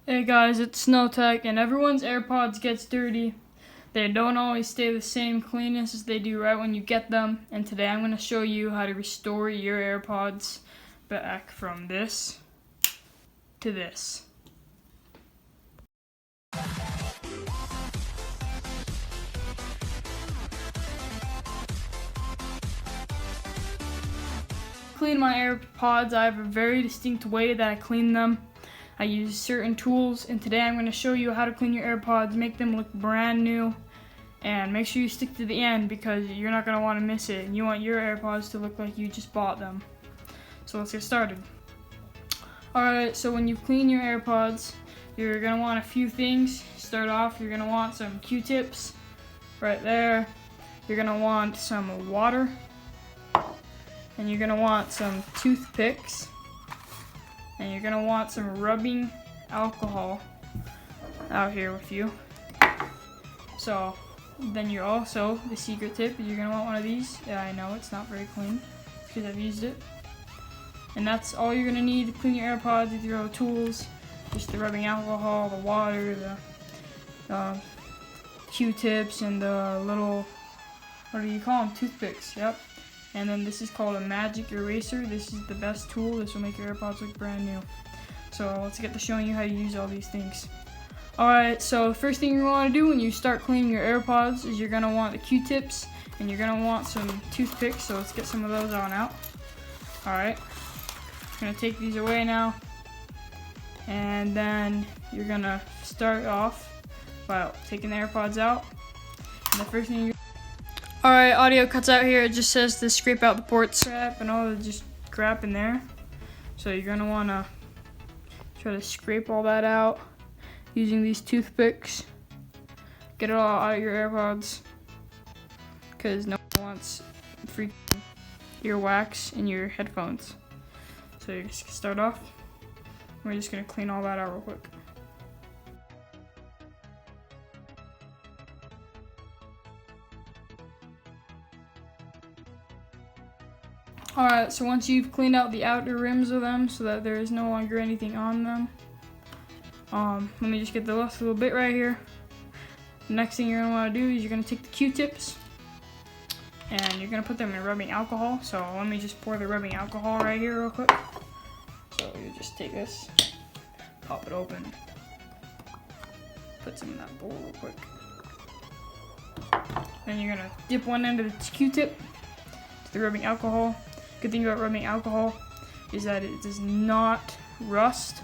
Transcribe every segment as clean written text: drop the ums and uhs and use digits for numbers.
Hey guys, it's Snowtech, and everyone's AirPods gets dirty. They don't always stay the same cleanness as they do right when you get them, and today I'm going to show you how to restore your AirPods back from this to this. Clean my AirPods. I have a very distinct way that I clean them. I use certain tools, and today I'm going to show you how to clean your AirPods, make them look brand new, and make sure you stick to the end because you're not going to want to miss it. You want your AirPods to look like you just bought them. So let's get started. Alright, so when you clean your AirPods, you're going to want a few things. Start off, you're going to want some Q-tips right there. You're going to want some water. And you're going to want some toothpicks. And you're going to want some rubbing alcohol out here with you. So then you're also, the secret tip is you're going to want one of these. Yeah, I know it's not very clean because I've used it. And that's all you're going to need to clean your AirPods with your own tools. Just the rubbing alcohol, the water, the Q-tips, and the little, what do you call them? Toothpicks, yep. And then this is called a magic eraser. This is the best tool. This will make your AirPods look brand new. So let's get to showing you how to use all these things. Alright, so the first thing you're going to want to do when you start cleaning your AirPods is you're going to want the Q-tips and you're going to want some toothpicks. So let's get some of those on out. Alright, I'm going to take these away now. And then you're going to start off by taking the AirPods out. And the first thing Alright, audio cuts out here. It just says to scrape out the port strap and all the just crap in there. So you're going to want to try to scrape all that out using these toothpicks. Get it all out of your AirPods because no one wants freaking earwax in your headphones. So you're just going to start off. We're just going to clean all that out real quick. Alright, so once you've cleaned out the outer rims of them so that there is no longer anything on them, let me just get the last little bit right here. The next thing you're going to want to do is you're going to take the Q-tips and you're going to put them in rubbing alcohol. So let me just pour the rubbing alcohol right here real quick. So you just take this, pop it open, put some in that bowl real quick. Then you're going to dip one end of the Q-tip to the rubbing alcohol. Good thing about rubbing alcohol is that it does not rust,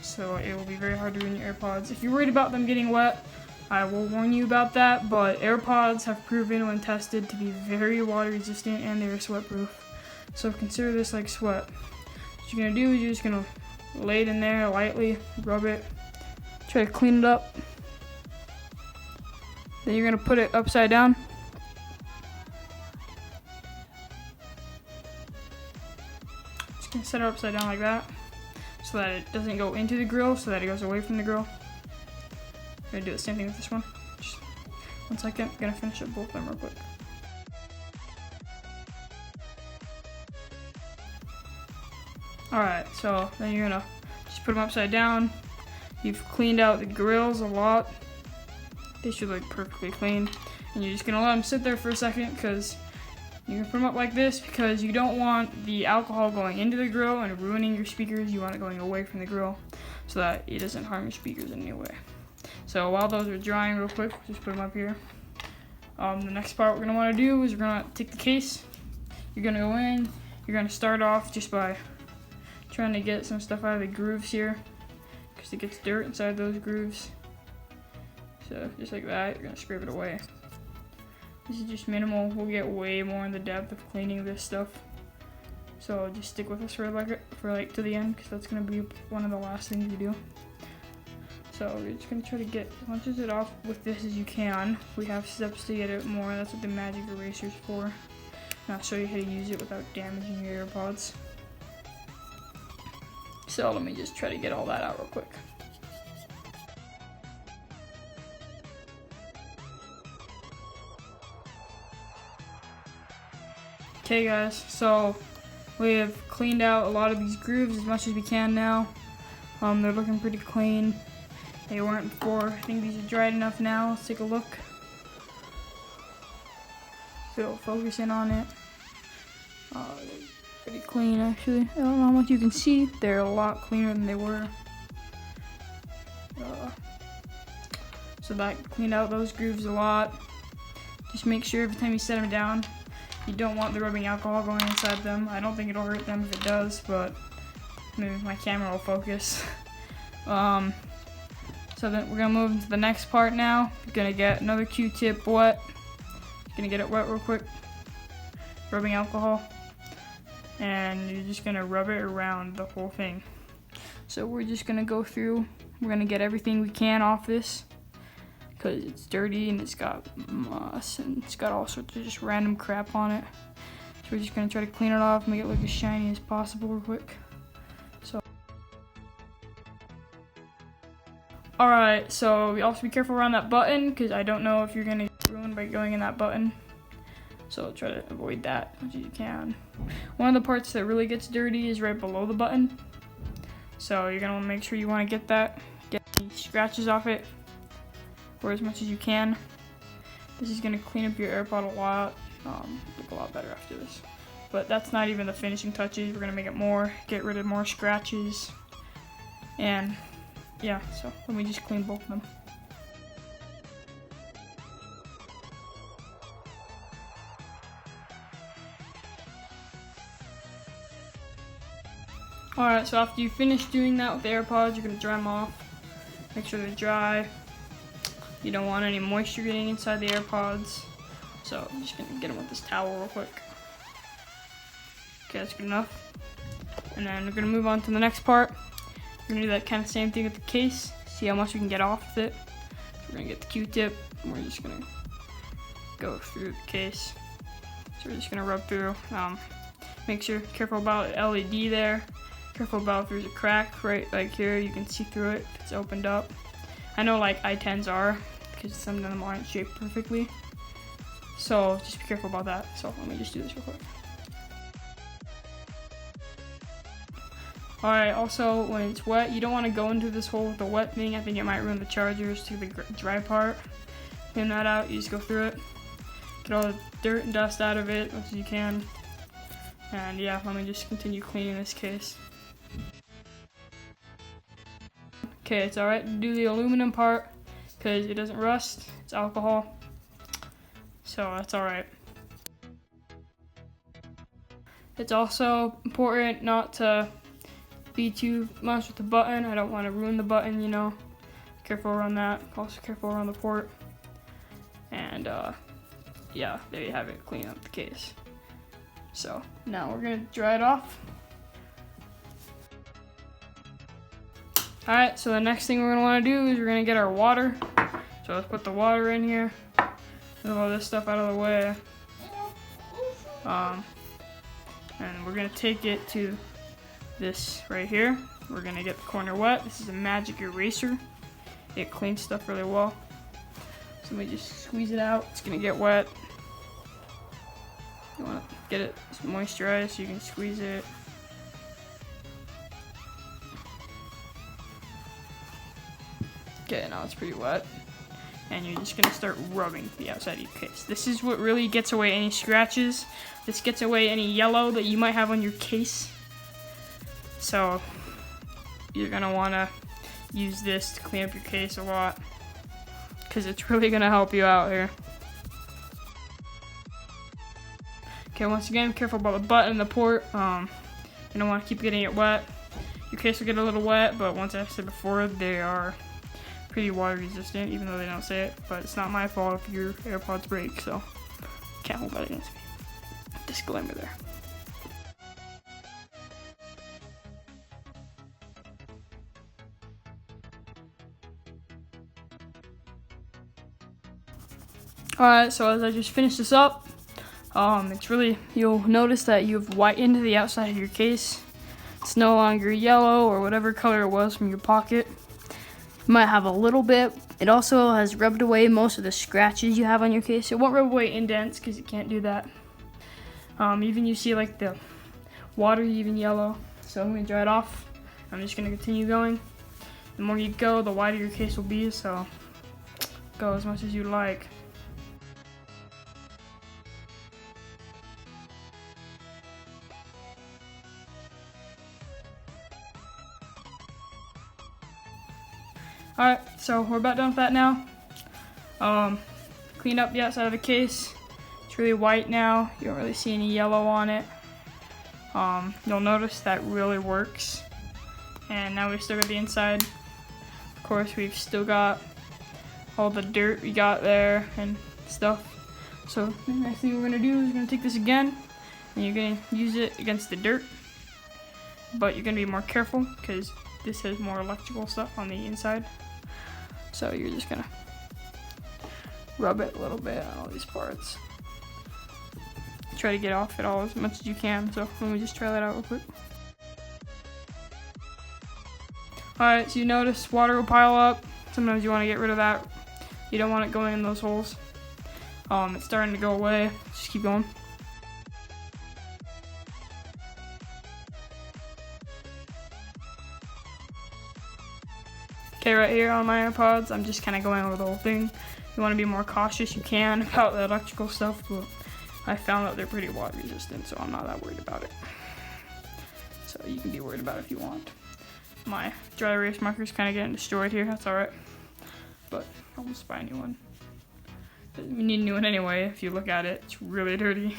so it will be very hard to ruin your AirPods. If you're worried about them getting wet, I will warn you about that, but AirPods have proven when tested to be very water resistant and they're sweat proof. So consider this like sweat. What you're gonna do is you're just gonna lay it in there lightly, rub it, try to clean it up. Then you're gonna put it upside down. Set it upside down like that so that it doesn't go into the grill, so that it goes away from the grill. I'm gonna do the same thing with this one. Just 1 second, I'm gonna finish up both of them real quick. Alright, so then you're gonna just put them upside down. You've cleaned out the grills a lot. They should look perfectly clean. And you're just gonna let them sit there for a second because you can put them up like this because you don't want the alcohol going into the grill and ruining your speakers. You want it going away from the grill so that it doesn't harm your speakers in any way. So while those are drying real quick, just put them up here. The next part we're going to want to do is we're going to take the case. You're going to go in. You're going to start off just by trying to get some stuff out of the grooves here because it gets dirt inside those grooves. So just like that, you're going to scrape it away. This is just minimal. We'll get way more in the depth of cleaning this stuff. So just stick with us for like to the end because that's gonna be one of the last things we do. So we're just gonna try to get as much of it off with this as you can. We have steps to get it more. That's what the magic eraser is for. And I'll show you how to use it without damaging your AirPods. So let me just try to get all that out real quick. Okay guys, so we have cleaned out a lot of these grooves as much as we can now. They're looking pretty clean. They weren't before. I think these are dried enough now. Let's take a look. If it'll focus in on it. They're pretty clean actually. I don't know how much you can see. They're a lot cleaner than they were. So that cleaned out those grooves a lot. Just make sure every time you set them down, you don't want the rubbing alcohol going inside them. I don't think it'll hurt them if it does, but maybe my camera will focus. So then we're gonna move into the next part now. You're gonna get another Q-tip wet. You're gonna get it wet real quick. Rubbing alcohol. And you're just gonna rub it around the whole thing. So we're just gonna go through. We're gonna get everything we can off this, because it's dirty and it's got moss and it's got all sorts of just random crap on it. So we're just gonna try to clean it off, make it look as shiny as possible real quick. So, alright, so we also be careful around that button, because I don't know if you're gonna get ruined by going in that button. So try to avoid that as much as you can. One of the parts that really gets dirty is right below the button. So you're gonna want to make sure you want to get any scratches off it, or as much as you can. This is gonna clean up your AirPod a lot, look a lot better after this. But that's not even the finishing touches. We're gonna make it more, get rid of more scratches, and yeah. So let me just clean both of them. Alright, so after you finish doing that with the AirPods, you're going to dry them off. Make sure they're dry. You don't want any moisture getting inside the AirPods. So I'm just going to get them with this towel real quick. Okay, that's good enough. And then we're going to move on to the next part. We're going to do that kind of same thing with the case. See how much we can get off with it. We're going to get the Q-tip, and we're just going to go through the case. So we're just going to rub through. Make sure, careful about the LED there. Careful about if there's a crack right like here, you can see through it if it's opened up. I know like i10s are, because some of them aren't shaped perfectly. So just be careful about that. So let me just do this real quick. Alright, also when it's wet, you don't want to go into this hole with the wet thing. I think it might ruin the chargers to the dry part. Clean that out, you just go through it. Get all the dirt and dust out of it as much as you can. And yeah, let me just continue cleaning this case. Okay, it's alright to do the aluminum part because it doesn't rust, it's alcohol, so that's alright. It's also important not to be too much with the button. I don't want to ruin the button, you know. Careful around that, also careful around the port. And yeah, there you have it, clean up the case. So now we're gonna dry it off. Alright, so the next thing we're gonna wanna do is we're gonna get our water. So let's put the water in here. Move all this stuff out of the way. And we're gonna take it to this right here. We're gonna get the corner wet. This is a magic eraser. It cleans stuff really well. So let me just squeeze it out. It's gonna get wet. You wanna get it moisturized so you can squeeze it. Okay, now it's pretty wet. And you're just gonna start rubbing the outside of your case. This is what really gets away any scratches. This gets away any yellow that you might have on your case. So you're gonna wanna use this to clean up your case a lot, because it's really gonna help you out here. Okay, once again, careful about the button and the port. You don't want to keep getting it wet. Your case will get a little wet, but once I said before, they are pretty water resistant, even though they don't say it. But it's not my fault if your AirPods break, so can't hold that against me. Disclaimer there. Alright, so as I just finished this up, it's really, you'll notice that you've whitened the outside of your case. It's no longer yellow or whatever color it was from your pocket. You might have a little bit. It also has rubbed away most of the scratches you have on your case. It won't rub away indents because it can't do that. Even you see like the water even yellow. So I'm gonna dry it off. I'm just gonna continue going. The more you go, the wider your case will be, so go as much as you like. Alright, so we're about done with that now. Cleaned up the outside of the case. It's really white now. You don't really see any yellow on it. You'll notice that really works. And now we've still got the inside. Of course, we've still got all the dirt we got there and stuff. So the next thing we're gonna do is we're gonna take this again, and you're gonna use it against the dirt. But you're gonna be more careful because this has more electrical stuff on the inside. So you're just gonna rub it a little bit on all these parts. Try to get off it all as much as you can. So let me just try that out real quick. Alright, so you notice water will pile up. Sometimes you want to get rid of that. You don't want it going in those holes. It's starting to go away. Just keep going. Okay, right here on my Airpods, I'm just kind of going over the whole thing. You want to be more cautious, you can, about the electrical stuff, but I found that they're pretty water resistant, so I'm not that worried about it. So you can be worried about it if you want. My dry erase marker's kind of getting destroyed here, that's alright. But I'll just buy a new one. You need a new one anyway, if you look at it, it's really dirty.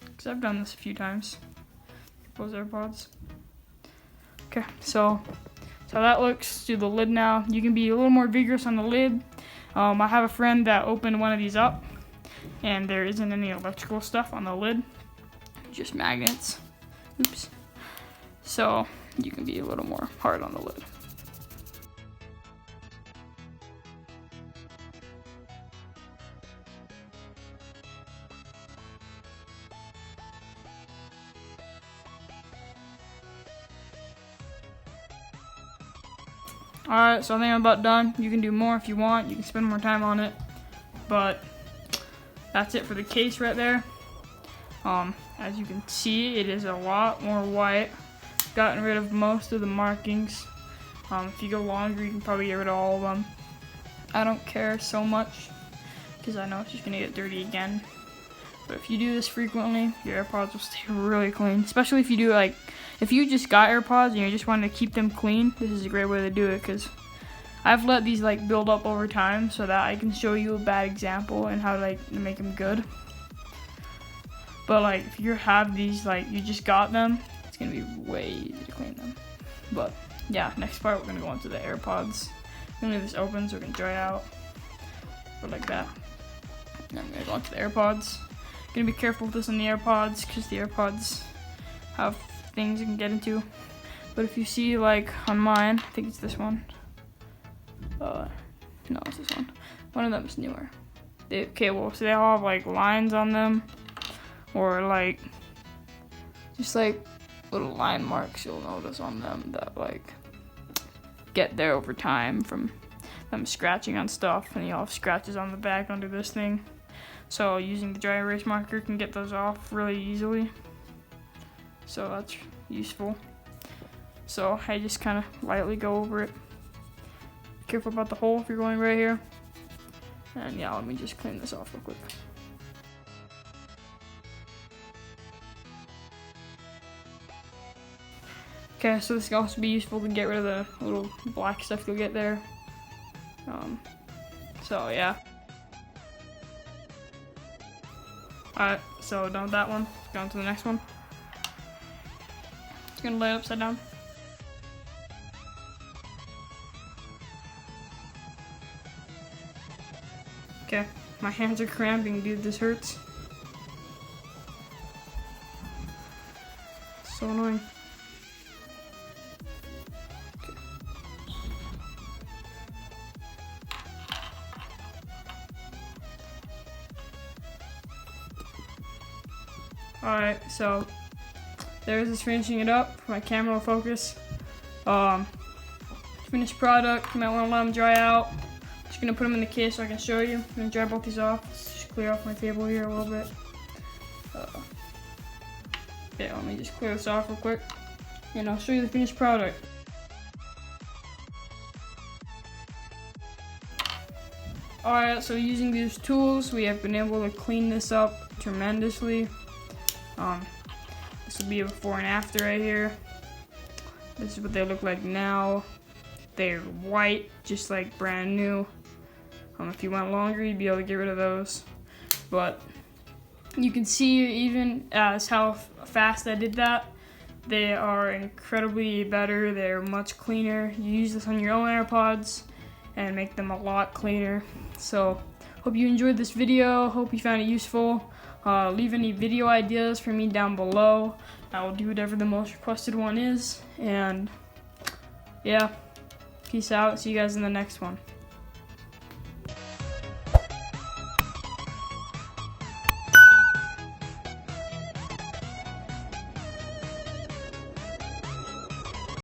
Because I've done this a few times. Those Airpods. Okay, so that looks through the lid now. You can be a little more vigorous on the lid. I have a friend that opened one of these up, and there isn't any electrical stuff on the lid, just magnets. Oops. So you can be a little more hard on the lid. Alright, so I think I'm about done. You can do more if you want. You can spend more time on it. But that's it for the case right there. As you can see, it is a lot more white. Gotten rid of most of the markings. If you go longer, you can probably get rid of all of them. I don't care so much because I know it's just going to get dirty again. But if you do this frequently, your AirPods will stay really clean. Especially if you do if you just got AirPods and you just wanted to keep them clean, this is a great way to do it because I've let these build up over time so that I can show you a bad example and how to make them good. But if you have these you just got them, it's gonna be way easy to clean them. But yeah, next part we're gonna go into the AirPods. I'm gonna leave this open so it can dry out, or like that. And I'm gonna go into the AirPods. Gonna be careful with this on the AirPods because the AirPods have things you can get into. But if you see on mine, I think it's this one. No, it's this one. One of them is newer. So they all have lines on them, or just little line marks you'll notice on them that get there over time from them scratching on stuff, and you'll have scratches on the back under this thing. So using the dry erase marker can get those off really easily. So that's useful. So I just kind of lightly go over it. Careful about the hole if you're going right here. And yeah, let me just clean this off real quick. Okay, so this can also be useful to get rid of the little black stuff you'll get there. So yeah. Alright, so done with that one. Let's go on to the next one. Just gonna lay it upside down. Okay, my hands are cramping, dude, this hurts. So annoying. Okay. Alright, so there's this finishing it up. My camera will focus. Finished product, you might want to let them dry out. Just gonna put them in the case so I can show you. I'm gonna dry both these off. Let's just clear off my table here a little bit. Yeah, let me just clear this off real quick. and I'll show you the finished product. Alright, so using these tools, we have been able to clean this up tremendously. This will be a before and after right here. This is what they look like now. They're white, just like brand new. If you went longer, you'd be able to get rid of those. But you can see even as how fast I did that, they are incredibly better. They're much cleaner. You use this on your own AirPods and make them a lot cleaner. So hope you enjoyed this video. Hope you found it useful. Leave any video ideas for me down below. I will do whatever the most requested one is. And yeah, peace out. See you guys in the next one.